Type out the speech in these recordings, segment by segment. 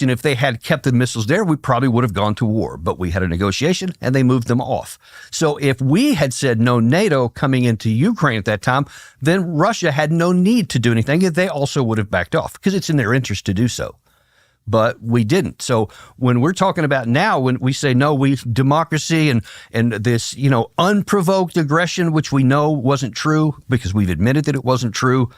question if they had kept the missiles there, we probably would have gone to war. But we had a negotiation and they moved them off. So if we had said no NATO coming into Ukraine at that time, then Russia had no need to do anything. They also would have backed off because it's in their interest to do so. But we didn't. So when we're talking about now, when we say no, we democracy and this, unprovoked aggression, which we know wasn't true because we've admitted that it wasn't true.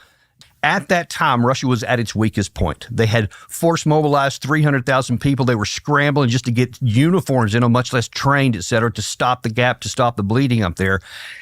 At that time, Russia was at its weakest point. They had force mobilized 300,000 people. They were scrambling just to get uniforms in them, much less trained, et cetera, to stop the gap, to stop the bleeding up there.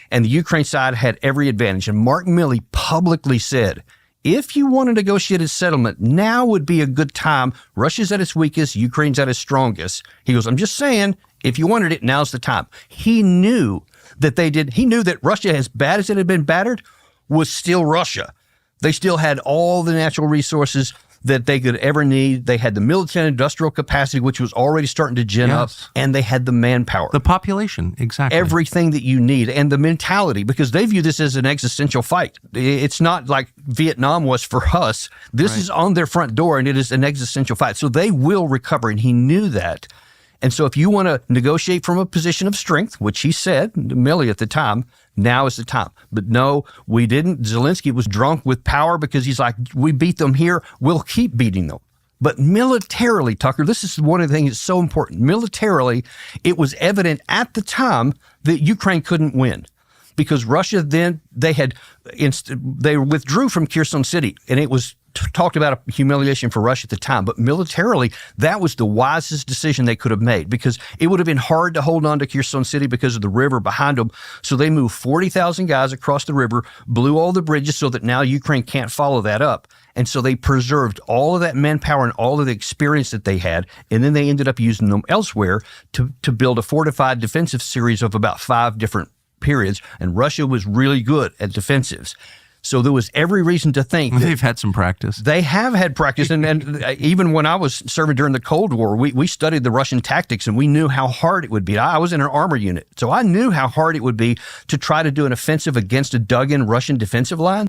And the Ukraine side had every advantage. And Martin Milley publicly said, if you want to negotiate a settlement, now would be a good time. Russia's at its weakest, Ukraine's at its strongest. He goes, I'm just saying, if you wanted it, now's the time. He knew that he knew that Russia, as bad as it had been battered, was still Russia. They still had all the natural resources that they could ever need. They had the military industrial capacity, which was already starting to gin up, and they had the manpower. The population, exactly. Everything that you need, and the mentality, because they view this as an existential fight. It's not like Vietnam was for us. This is on their front door, and it is an existential fight. So they will recover, and he knew that. And so if you want to negotiate from a position of strength, which he said, Milley at the time, now is the time. But no, we didn't. Zelensky was drunk with power because he's like, we beat them here, we'll keep beating them. But militarily, Tucker, this is one of the things that's so important. Militarily, it was evident at the time that Ukraine couldn't win. Because Russia then, they withdrew from Kherson City, and it was talked about a humiliation for Russia at the time, but militarily, that was the wisest decision they could have made because it would have been hard to hold on to Kherson City because of the river behind them. So they moved 40,000 guys across the river, blew all the bridges so that now Ukraine can't follow that up. And so they preserved all of that manpower and all of the experience that they had, and then they ended up using them elsewhere to build a fortified defensive series of about 5 different periods, and Russia was really good at defensives. So there was every reason to think they've had some practice. They have had practice. And even when I was serving during the Cold War, we studied the Russian tactics and we knew how hard it would be. I was in an armor unit, so I knew how hard it would be to try to do an offensive against a dug-in Russian defensive line.